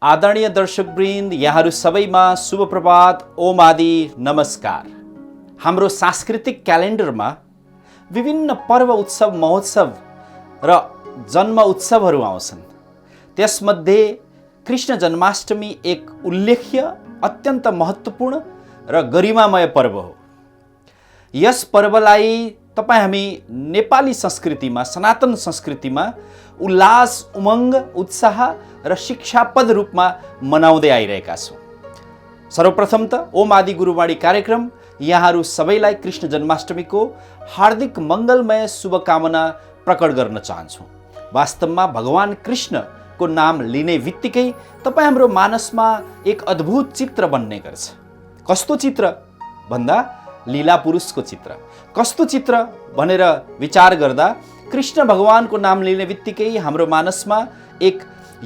आदरणीय दर्शकवृन्द, यहाँहरू सबैमा शुभ प्रभात, ओम आदि नमस्कार। हाम्रो सांस्कृतिक क्यालेन्डरमा विभिन्न पर्व, उत्सव, महोत्सव र जन्म उत्सवहरू आउँछन्। त्यसमध्ये कृष्ण जन्माष्टमी एक उल्लेख्य, अत्यन्त महत्त्वपूर्ण र गरिमामय पर्व हो। यस पर्वलाई हामी नेपाली संस्कृतिमा, सनातन संस्कृतिमा उल्लास, उमङ्ग, उत्साह र शिक्षापद रूपमा मनाउँदै आइरहेका छौँ। सर्वप्रथम त ओम आदि गुरुवाणी कार्यक्रम यहाँहरू सबैलाई कृष्ण जन्माष्टमीको हार्दिक मङ्गलमय शुभकामना प्रकट गर्न चाहन्छौँ। वास्तवमा भगवान कृष्णको नाम लिने बित्तिकै हाम्रो मानसमा एक अद्भुत चित्र बन्ने गर्छ। कस्तो चित्र भन्दा लीला पुरुषको चित्र। कस्तो चित्र भनेर विचार गर्दा कृष्ण भगवानको नाम लिने बित्तिकै हाम्रो मानसमा एक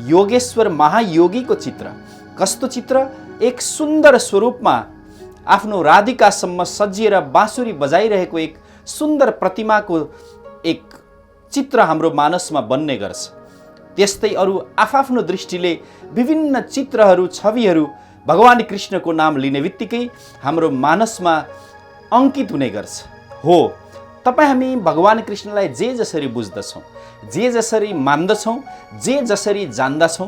योगेश्वर महायोगीको चित्र। कस्तो चित्र? एक सुन्दर स्वरूपमा आफ्नो राधिकासम्म सजिएर बाँसुरी बजाइरहेको एक सुन्दर प्रतिमाको एक चित्र हाम्रो मानसमा बन्ने गर्छ। त्यस्तै अरू आफ्नो दृष्टिले विभिन्न चित्रहरू, छविहरू भगवान कृष्णको नाम लिने बित्तिकै हाम्रो मानसमा अंकित हुने गर्छ। हो, हामी भगवान कृष्णलाई जे जसरी बुझ्दछौँ, जे जसरी मान्दछौँ, जे जसरी जान्दछौँ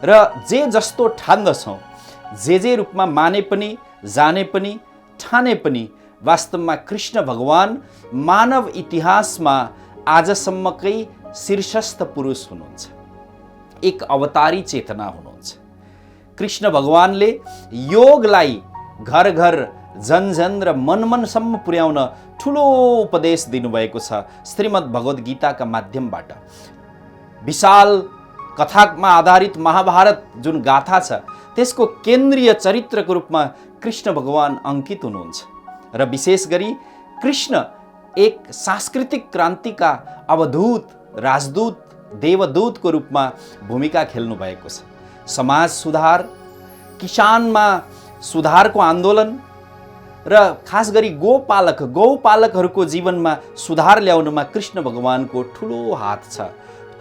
र जे जस्तो ठान्दछौँ, जे रूपमा माने पनि, जाने पनि, ठाने पनि, वास्तवमा कृष्ण भगवान मानव इतिहासमा आजसम्मकै शीर्षस्थ पुरुष हुनुहुन्छ। एक अवतारी चेतना हुनुहुन्छ। कृष्ण भगवानले योगलाई घर घर, जन जन र मन मनसम्म पुर्याउन ठुलो उपदेश दिनुभएको छ श्रीमद् भगवद् गीताका माध्यमबाट। विशाल कथामा आधारित महाभारत जुन गाथा छ, त्यसको केन्द्रीय चरित्रको रूपमा कृष्ण भगवान अंकित हुनुहुन्छ र विशेष गरी कृष्ण एक सांस्कृतिक क्रान्तिका अवधूत, राजदूत, देवदूतको रूपमा भूमिका खेल्नु भएको छ। समाज सुधार, किसानमा सुधारको आन्दोलन र खास गरी गौपालकहरूको जीवनमा सुधार ल्याउनमा कृष्ण भगवानको ठुलो हात छ,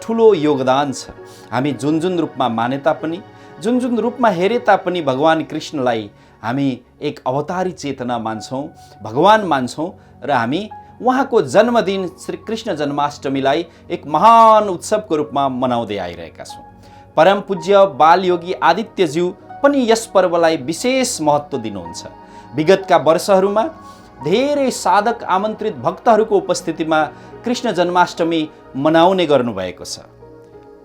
ठुलो योगदान छ। हामी जुन जुन रूपमा माने तापनि, जुन जुन रूपमा हेरे तापनि भगवान कृष्णलाई हामी एक अवतारी चेतना मान्छौँ, भगवान मान्छौँ र हामी उहाँको जन्मदिन श्री कृष्ण जन्माष्टमीलाई एक महान उत्सवको रूपमा मनाउँदै आइरहेका छौँ। परम पूज्य बालयोगी आदित्यज्यू पनि यस पर्वलाई विशेष महत्त्व दिनुहुन्छ। विगतका वर्षहरूमा धेरै साधक, आमन्त्रित भक्तहरूको उपस्थितिमा कृष्ण जन्माष्टमी मनाउने गर्नुभएको छ।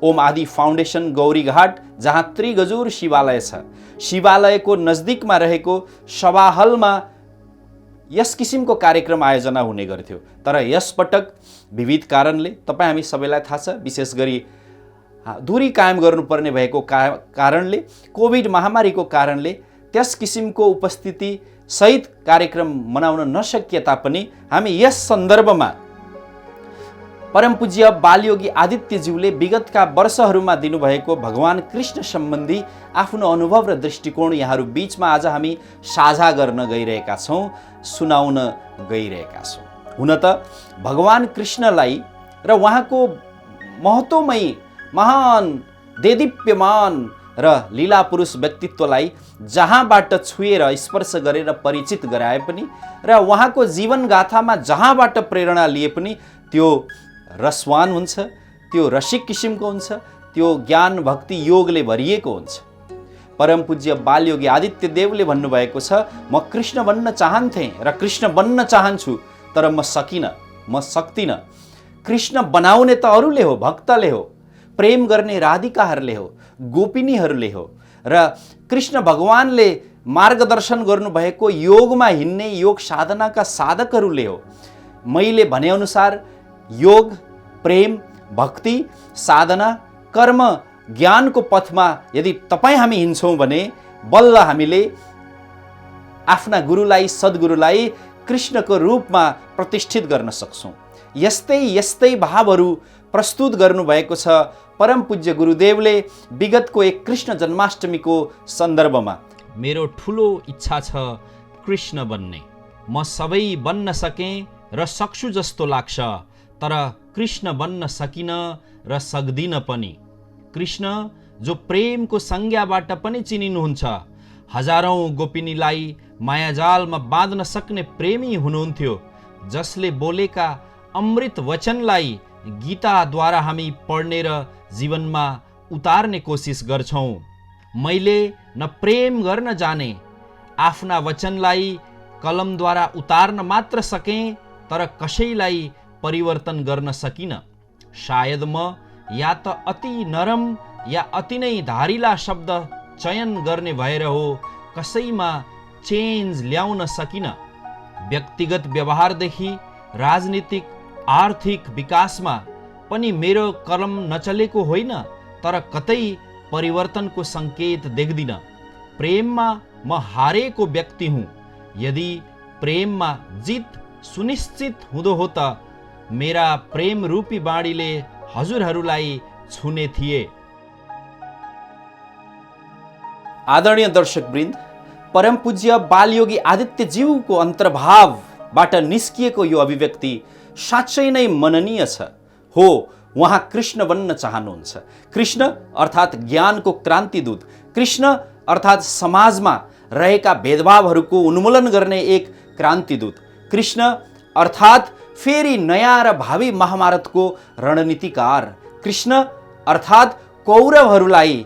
ओम आदि फाउन्डेसन गौरीघाट, जहाँ त्रिगजुर शिवालय छ, शिवालयको नजिकमा रहेको सभा हलमा यस किसिमको कार्यक्रम आयोजना हुने गर्थ्यो। तर यसपटक विविध कारणले, हामी सबैलाई थाहा छ, विशेष गरी दूरी कायम गर्नुपर्ने भएको कारणले, कोभिड महामारीको कारणले त्यस किसिमको उपस्थिति सहित कार्यक्रम मनाउन नसकिए तापनि हामी यस सन्दर्भमा परम पूज्य बालयोगी आदित्यज्यूले विगतका वर्षहरूमा दिनुभएको भगवान कृष्ण सम्बन्धी आफ्नो अनुभव र दृष्टिकोण यहाँहरू बीचमा आज हामी साझा गर्न गइरहेका छौँ, सुनाउन गइरहेका छौँ। हुन त भगवान कृष्णलाई र उहाँको महत्त्वमय, महान, देदीप्यमान र लीला पुरुष व्यक्तित्वलाई जहाँबाट छुएर, स्पर्श गरेर परिचित गराए पनि र उहाँको जीवन गाथामा जहाँबाट प्रेरणा लिए पनि त्यो रसवान हुन्छ, त्यो रसिक किसिमको हुन्छ, त्यो ज्ञान, भक्ति, योगले भरिएको हुन्छ। परम पूज्य बालयोगी आदित्य देवले भन्नुभएको छ, म कृष्ण बन्न चाहन्थेँ र कृष्ण बन्न चाहन्छु, तर म सकिनँ, म सक्दिनँ। कृष्ण बनाउने त अरूले हो, भक्तले हो, प्रेम गर्ने राधिकाहरूले हो, गोपिनीहरूले हो र कृष्ण भगवानले मार्गदर्शन गर्नुभएको योगमा हिँड्ने योग साधनाका साधकहरूले हो। मैले भनेअनुसार योग, प्रेम, भक्ति, साधना, कर्म, ज्ञानको पथमा यदि हामी हिँड्छौँ भने बल्ल हामीले आफ्ना गुरुलाई, सद्गुरुलाई कृष्णको रूपमा प्रतिष्ठित गर्न सक्छौँ। यस्तै भावहरू प्रस्तुत गर्नुभएको छ परम पूज्य गुरुदेवले विगतको एक कृष्ण जन्माष्टमीको सन्दर्भमा। मेरो ठुलो इच्छा छ कृष्ण बन्ने, म सबै बन्न सकेँ र सक्छु जस्तो लाग्छ, तर कृष्ण बन्न सकिन र सक्दिन पनि। कृष्ण जो प्रेमको संज्ञाबाट पनि चिनिनुहुन्छ। हजारौं गोपिनीलाई मायाजालमा बाँध्न सक्ने प्रेमी हुनुहुन्थ्यो, जसले बोलेका अमृत वचनलाई गीताद्वारा हामी पढ्ने र जीवनमा उतार्ने कोसिस गर्छौं। मैले न प्रेम गर्न जाने, आफ्ना वचनलाई कलमद्वारा उतार्न मात्र सकेँ, तर कसैलाई परिवर्तन गर्न सकिन। सायद म या त अति नरम या अति नै धारिला शब्द चयन गर्ने भएर हो कसैमा चेन्ज ल्याउन सकिन। व्यक्तिगत व्यवहारदेखि राजनीतिक आर्थिक विकासमा पनि मेरो कलम नचलेको होइन, तर कतै परिवर्तनको सङ्केत देख्दिन। प्रेममा म हारेको व्यक्ति हुँ। यदि प्रेममा जित सुनिश्चित हुँदो हो त मेरा प्रेम रूपी बाणीले हजुरहरूलाई छुने थिए। आदरणीय दर्शकवृन्द, परम पूज्य बालयोगी आदित्यज्यूको अन्तर्भावबाट निस्किएको यो अभिव्यक्ति साँच्चै नै मननीय छ। हो, उहाँ कृष्ण बन्न चाहनुहुन्छ। कृष्ण अर्थात् ज्ञानको क्रान्तिदूत, कृष्ण अर्थात् समाजमा रहेका भेदभावहरूको उन्मूलन गर्ने एक क्रान्तिदूत, कृष्ण अर्थात् फेरि नयाँ र भावी महाभारतको रणनीतिकार, कृष्ण अर्थात् कौरवहरूलाई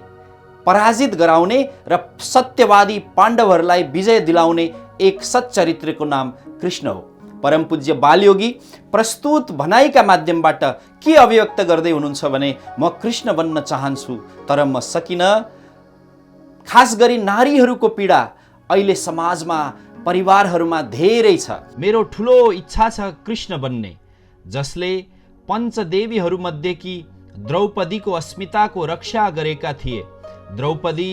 पराजित गराउने र सत्यवादी पाण्डवहरूलाई विजय दिलाउने एक सच्चरित्रको नाम कृष्ण हो। परम पूज्य बालयोगी प्रस्तुत भनाइका माध्यमबाट के अभिव्यक्त गर्दै हुनुहुन्छ भने, म कृष्ण बन्न चाहन्छु तर म सकिन। खास गरी नारीहरूको पीडा अहिले समाजमा परिवारहरूमा धेरै छ। मेरो ठुलो इच्छा छ कृष्ण बन्ने, जसले पञ्चदेवीहरूमध्येकी द्रौपदीको अस्मिताको रक्षा गरेका थिए। द्रौपदी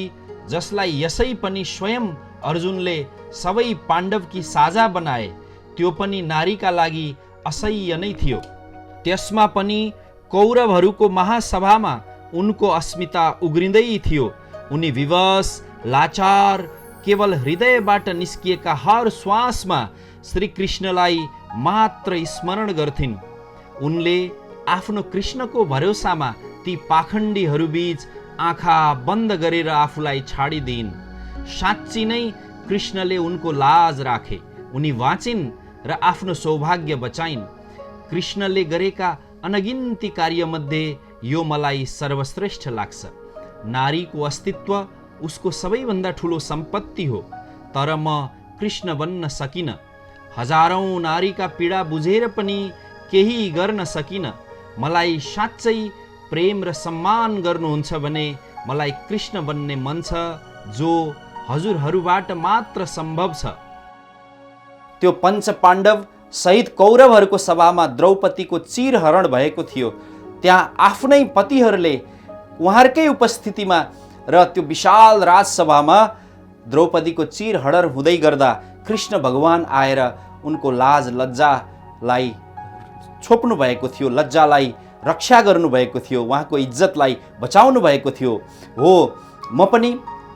जसलाई यसै पनि स्वयं अर्जुनले सबै पाण्डवकी साझा बनाए, त्यो पनि नारीका लागि असह्य नै थियो। त्यसमा पनि कौरवहरूको महासभामा उनको अस्मिता उग्रिँदै थियो। उनी विवश, लाचार, केवल हृदयबाट निस्किएका हर श्वासमा श्री कृष्णलाई मात्र स्मरण गर्थिन्। उनले आफ्नो कृष्णको भरोसामा ती पाखण्डीहरूबीच आँखा बन्द गरेर आफूलाई छाडिदिइन्। साँच्ची नै कृष्णले उनको लाज राखे। उनी बाँचिन् र आफ्नो सौभाग्य बचाइन्। कृष्णले गरेका अनगिन्ती कार्यमध्ये यो मलाई सर्वश्रेष्ठ लाग्छ। नारीको अस्तित्व उसको सबैभन्दा ठुलो सम्पत्ति हो, तर म कृष्ण बन्न सकिन। हजारौं नारीका पीडा बुझेर पनि केही गर्न सकिन। मलाई साँच्चै प्रेम र सम्मान गर्नुहुन्छ भने मलाई कृष्ण बन्ने मन छ, जो हजुरहरूबाट मात्र सम्भव छ। त्यो पञ्च पाण्डव सहित कौरवहरूको सभामा द्रौपदीको चिरहरण भएको थियो। त्यहाँ आफ्नै पतिहरूले उहाँहरूकै उपस्थितिमा र त्यो विशाल राजसभामा द्रौपदीको चिरहरण हुँदै गर्दा कृष्ण भगवान आएर उनको लाज लज्जालाई छोप्नु भएको थियो, लज्जालाई रक्षा गर्नुभएको थियो, उहाँको इज्जतलाई बचाउनु भएको थियो। हो, म पनि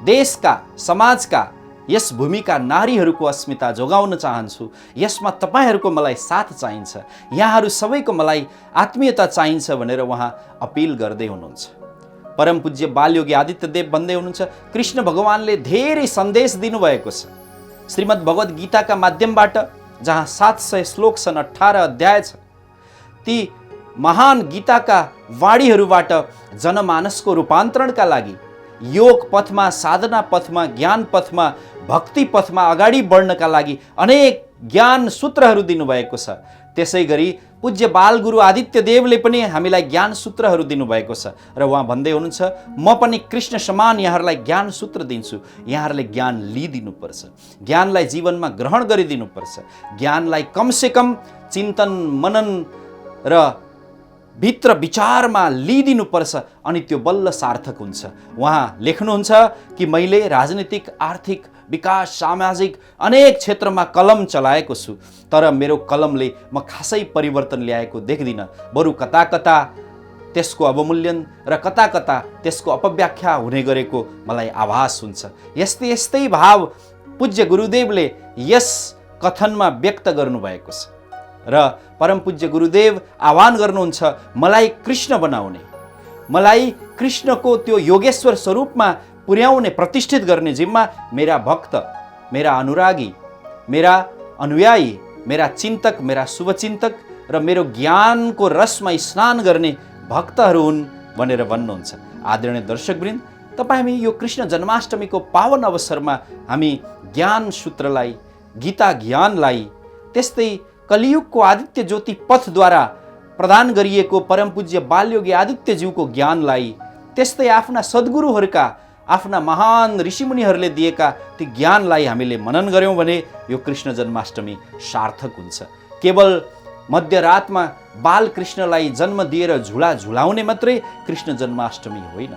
देशका, समाजका यस भूमिका नारीहरूको अस्मिता जोगाउन चाहन्छु। यसमा तपाईँहरूको मलाई साथ चाहिन्छ, यहाँहरू सबैको मलाई आत्मीयता चाहिन्छ भनेर उहाँ अपिल गर्दै हुनुहुन्छ। परम पूज्य बालयोगी आदित्यदेव भन्दै हुनुहुन्छ, कृष्ण भगवानले धेरै सन्देश दिनुभएको छ। श्रीमद् भगवद् गीताका माध्यमबाट, जहाँ 700 श्लोक छन्, 18 अध्याय छ, ती महान गीताका वाणीहरूबाट जनमानसको रूपान्तरणका लागि, योग पथमा, साधना पथमा, ज्ञान पथमा, भक्ति पथमा अगाडि बढ्नका लागि अनेक ज्ञान सूत्रहरू दिनुभएको छ। त्यसै गरी पूज्य बालगुरु आदित्यदेवले पनि हामीलाई ज्ञान सूत्रहरू दिनुभएको छ र उहाँ भन्दै हुनुहुन्छ, म पनि कृष्ण समान यहाँहरूलाई ज्ञान सूत्र दिन्छु। यहाँहरूले ज्ञान लिइदिनुपर्छ, ज्ञानलाई जीवनमा ग्रहण गरिदिनुपर्छ, ज्ञानलाई कमसेकम चिन्तन मनन र भित्र विचारमा लिइदिनुपर्छ, अनि त्यो बल्ल सार्थक हुन्छ। उहाँ लेख्नुहुन्छ कि मैले राजनीतिक, आर्थिक विकास, सामाजिक अनेक क्षेत्रमा कलम चलाएको छु, तर मेरो कलमले म खासै परिवर्तन ल्याएको देख्दिनँ। बरु कता कता त्यसको अवमूल्यन र कता कता त्यसको अपव्याख्या हुने गरेको मलाई आभास हुन्छ। यस्तै यस्तै भाव पूज्य गुरुदेवले यस कथनमा व्यक्त गर्नुभएको छ र परम पूज्य गुरुदेव आह्वान गर्नुहुन्छ, मलाई कृष्ण बनाउने, मलाई कृष्णको त्यो योगेश्वर स्वरूपमा पुर्याउने प्रतिष्ठित गर्ने जिम्मा मेरा भक्त, मेरा अनुरागी, मेरा अनुयायी, मेरा चिन्तक, मेरा शुभचिन्तक र मेरो ज्ञानको रसमा स्नान गर्ने भक्तहरू हुन् भनेर भन्नुहुन्छ। आदरणीय दर्शकवृन्द, तपाईँ हामी यो कृष्ण जन्माष्टमीको पावन अवसरमा हामी ज्ञान सूत्रलाई, गीता ज्ञानलाई, त्यस्तै कलियुगको आदित्य ज्योति पथद्वारा प्रदान गरिएको परम पूज्य बालयोगी आदित्यज्यूको ज्ञानलाई, त्यस्तै आफ्ना सद्गुरुहरूका, आफ्ना महान ऋषिमुनिहरूले दिएका ती ज्ञानलाई हामीले मनन गऱ्यौँ भने यो कृष्ण जन्माष्टमी सार्थक हुन्छ। केवल मध्यरातमा बालकृष्णलाई जन्म दिएर झुला झुलाउने मात्रै कृष्ण जन्माष्टमी होइन।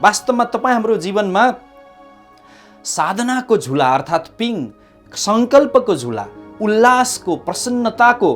वास्तवमा तपाईँ हाम्रो जीवनमा साधनाको झुला अर्थात् पिङ, सङ्कल्पको झुला, उल्लासको, प्रसन्नताको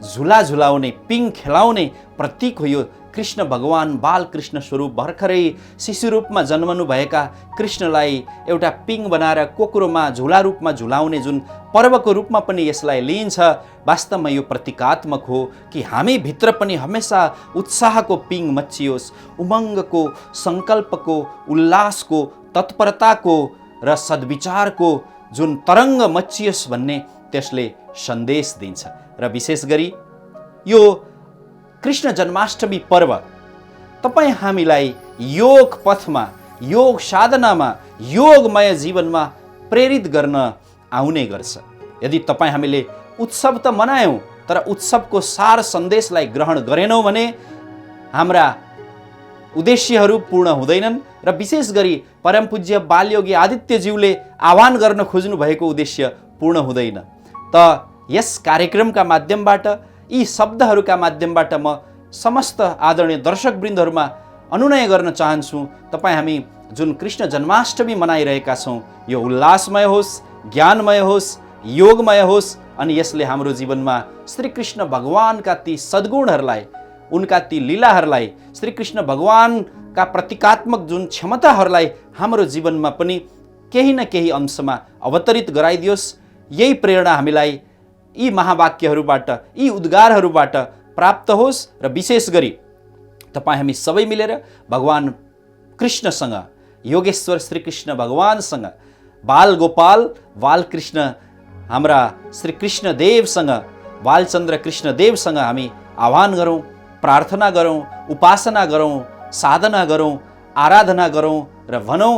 झुला झुलाउने, पिङ खेलाउने प्रतीक हो यो कृष्ण भगवान बालकृष्ण स्वरूप भर्खरै शिशु रूपमा जन्मनु भएका कृष्णलाई एउटा पिङ बनाएर कोक्रोमा झुला रूपमा झुलाउने जुन पर्वको रूपमा पनि यसलाई लिइन्छ, वास्तवमा यो प्रतीकात्मक हो कि हामी भित्र पनि हमेसा उत्साहको पिङ मच्चियोस्, उमङ्गको, सङ्कल्पको, उल्लासको, तत्परताको र सद्विचारको जुन तरङ्ग मच्चियोस् भन्ने त्यसले सन्देश दिन्छ। र विशेष गरी यो कृष्ण जन्माष्टमी पर्व तपाईँ हामीलाई योग पथमा, योग साधनामा, योगमय जीवनमा प्रेरित गर्न आउने गर्छ। यदि तपाईँ हामीले उत्सव त मनायौँ तर उत्सवको सार सन्देशलाई ग्रहण गरेनौँ भने हाम्रा उद्देश्यहरू पूर्ण हुँदैनन् र विशेष गरी परम पूज्य बालयोगी आदित्यज्यूले आह्वान गर्न खोज्नु भएको उद्देश्य पूर्ण हुँदैन। त यस कार्यक्रमका माध्यमबाट, यी शब्दहरूका माध्यमबाट म समस्त आदरणीय दर्शकवृन्दहरूमा अनुनय गर्न चाहन्छु, तपाईँ हामी जुन कृष्ण जन्माष्टमी मनाइरहेका छौँ यो उल्लासमय होस्, ज्ञानमय होस्, योगमय होस् अनि यसले हाम्रो जीवनमा श्रीकृष्ण भगवानका ती सद्गुणहरूलाई, उनका ती लीलाहरूलाई, श्रीकृष्ण भगवानका प्रतीकात्मक जुन क्षमताहरूलाई हाम्रो जीवनमा पनि केही न केही अंशमा अवतरित गराइदियोस्। यही प्रेरणा हामीलाई यी महावाक्यहरूबाट, यी उद्गारहरूबाट प्राप्त होस् र विशेष गरी तपाईँ हामी सबै मिलेर भगवान कृष्णसँग, योगेश्वर श्रीकृष्ण भगवानसँग, बाल गोपाल बालकृष्ण हाम्रा श्रीकृष्ण देवसँग, बालचन्द्र कृष्ण देवसँग हामी आह्वान गरौँ, प्रार्थना गरौँ, उपासना गरौँ, साधना गरौँ, आराधना गरौँ र भनौँ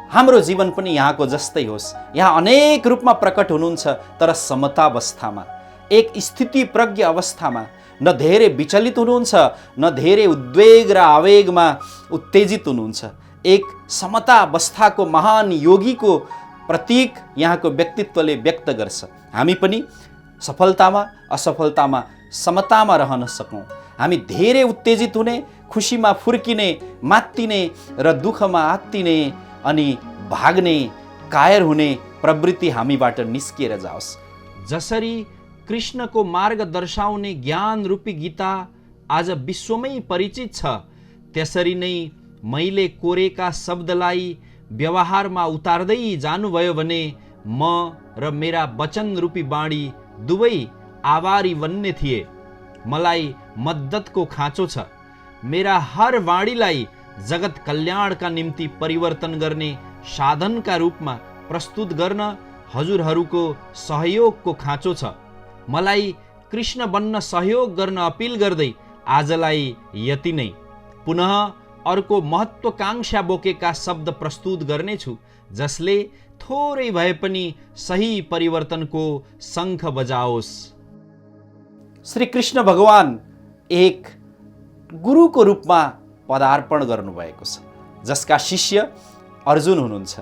हाम्रो जीवन पनि यहाँको जस्तै होस्। यहाँ अनेक रूपमा प्रकट हुनुहुन्छ तर समतावस्थामा, एक स्थिति प्रज्ञ अवस्थामा, न धेरै विचलित हुनुहुन्छ न धेरै उद्वेग र आवेगमा उत्तेजित हुनुहुन्छ। एक समता अवस्थाको महान योगीको प्रतीक यहाँको व्यक्तित्वले व्यक्त गर्छ। हामी पनि सफलतामा असफलतामा समतामा रहन सकौँ। हामी धेरै उत्तेजित हुने, खुसीमा फुर्किने, मात्तिने र दुःखमा आत्तिने अनि भाग्ने, कायर हुने प्रवृत्ति हामीबाट निस्किएर जाओस्। जसरी कृष्णको मार्ग दर्शाउने ज्ञान रूपी गीता आज विश्वमै परिचित छ, त्यसरी नै मैले कोरेका शब्दलाई व्यवहारमा उतार्दै जानुभयो भने म र मेरा वचन रूपी बाणी दुवै आभारी बन्ने थिए। मलाई मद्दतको खाँचो छ। मेरा हर वाणीलाई जगत कल्याणका निम्ति परिवर्तन गर्ने साधनका रूपमा प्रस्तुत गर्न हजुरहरूको सहयोगको खाँचो छ। मलाई कृष्ण बन्न सहयोग गर्न अपिल गर्दै आजलाई यति नै। पुनः अर्को महत्त्वकांक्षा बोकेका शब्द प्रस्तुत गर्नेछु जसले थोरै भए पनि सही परिवर्तनको शङ्ख बजाओस्। श्री कृष्ण भगवान एक गुरुको रूपमा पदार्पण गर्नुभएको छ, जसका शिष्य अर्जुन हुनुहुन्छ,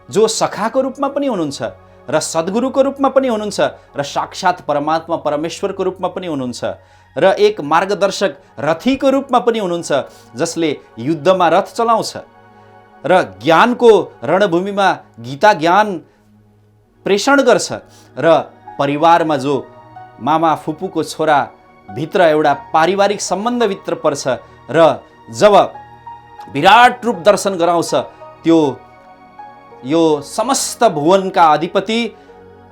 जो सखाको रूपमा पनि हुनुहुन्छ र सद्गुरुको रूपमा पनि हुनुहुन्छ र साक्षात् परमात्मा परमेश्वरको रूपमा पनि हुनुहुन्छ र एक मार्गदर्शक रथीको रूपमा पनि हुनुहुन्छ, जसले युद्धमा रथ चलाउँछ र ज्ञानको रणभूमिमा गीता ज्ञान प्रेषण गर्छ र परिवारमा जो मामा फुपूको छोरा भित्र एउटा पारिवारिक सम्बन्धभित्र पर्छ र जब विराट रूप दर्शन गराउँछ त्यो यो समस्त भुवनका अधिपति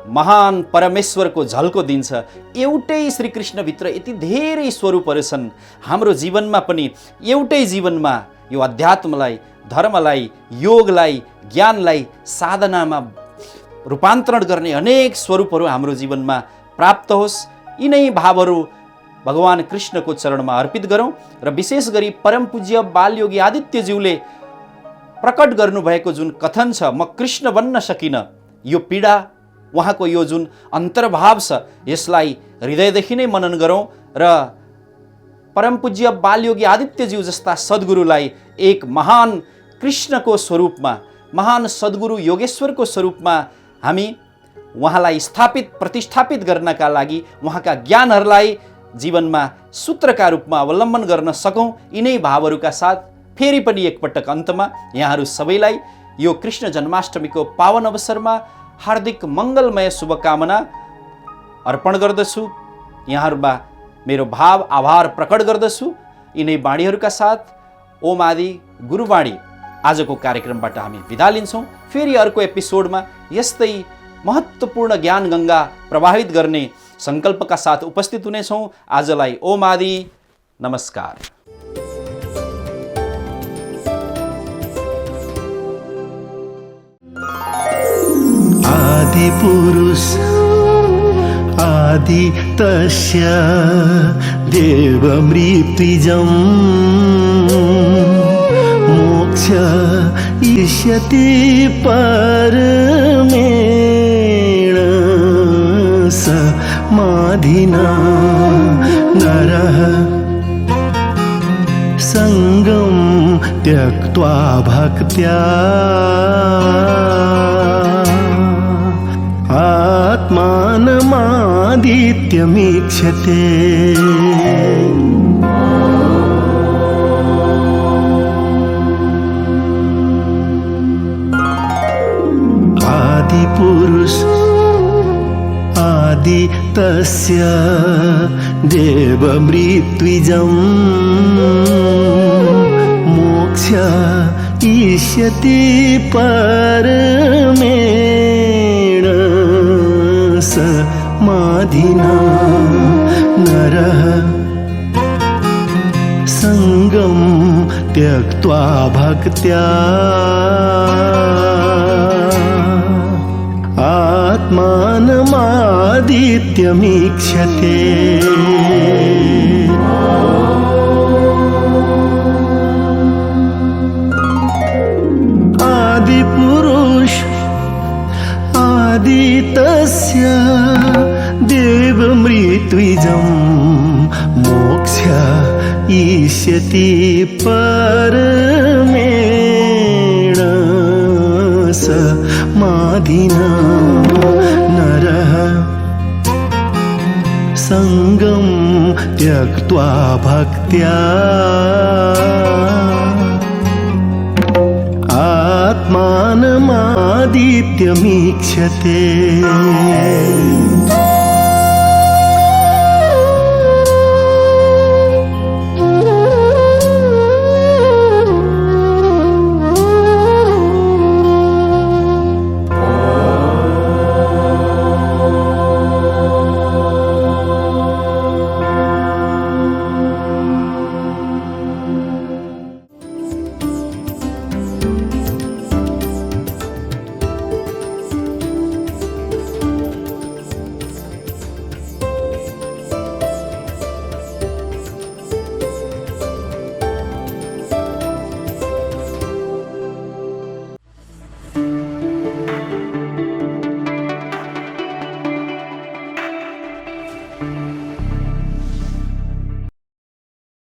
महान परमेश्वरको झल्को दिन्छ। एउटै श्रीकृष्णभित्र यति धेरै स्वरूपहरू छन्। हाम्रो जीवनमा पनि एउटै जीवनमा यो अध्यात्मलाई, धर्मलाई, योगलाई, ज्ञानलाई साधनामा रूपान्तरण गर्ने अनेक स्वरूपहरू हाम्रो जीवनमा प्राप्त होस्। यिनै भावहरू भगवान कृष्णको चरणमा अर्पित गरौँ र विशेष गरी परम पूज्य बालयोगी आदित्यज्यूले प्रकट गर्नुभएको जुन कथन छ, म कृष्ण बन्न सकिनँ, यो पीडा, उहाँको यो जुन अन्तर्भाव छ, यसलाई हृदयदेखि नै मनन गरौँ र परम पूज्य बालयोगी आदित्यज्यू जस्ता सद्गुरुलाई एक महान कृष्णको स्वरूपमा, महान सद्गुरु योगेश्वरको स्वरूपमा हामी उहाँलाई स्थापित प्रतिष्ठापित गर्नका लागि उहाँका ज्ञानहरूलाई जीवनमा सूत्रका रूपमा अवलम्बन गर्न सकौँ। यिनै भावहरूका साथ फेरि पनि एकपटक अन्तमा यहाँहरू सबैलाई यो कृष्ण जन्माष्टमीको पावन अवसरमा हार्दिक मङ्गलमय शुभकामना अर्पण गर्दछु। यहाँहरूमा मेरो भाव आभार प्रकट गर्दछु। यिनै बाणीहरूका साथ ओम आदि गुरुवाणी आजको कार्यक्रमबाट हामी बिदा लिन्छौँ। फेरि अर्को एपिसोडमा यस्तै महत्त्वपूर्ण ज्ञान गङ्गा प्रवाहित गर्ने सङ्कल्पका साथ उपस्थित हुनेछौँ। आजलाई ओम आदि नमस्कार। आदि पुरुष आदि तस्य देवमृत्युजं मोक्ष इष्यति परमेण समाधिना नरः संगं त्यक्त्वा भक्त्या आत्मानमादित्यमीक्षते। आदिपुरुष आदि तस्य देवमृत्युजं मोक्ष इष्यति परमेण समाधिना नरः संगं त्यक्त्वा भक्त्या आत्मानमादित्यमीक्षते। आदिपुरुष आदि तस्य देवमृत्युजं मोक्ष इष्यति परमेण समाधिना नरः संगं त्यक्त्वा भक्त्या आत्मानमादित्यमीक्षते।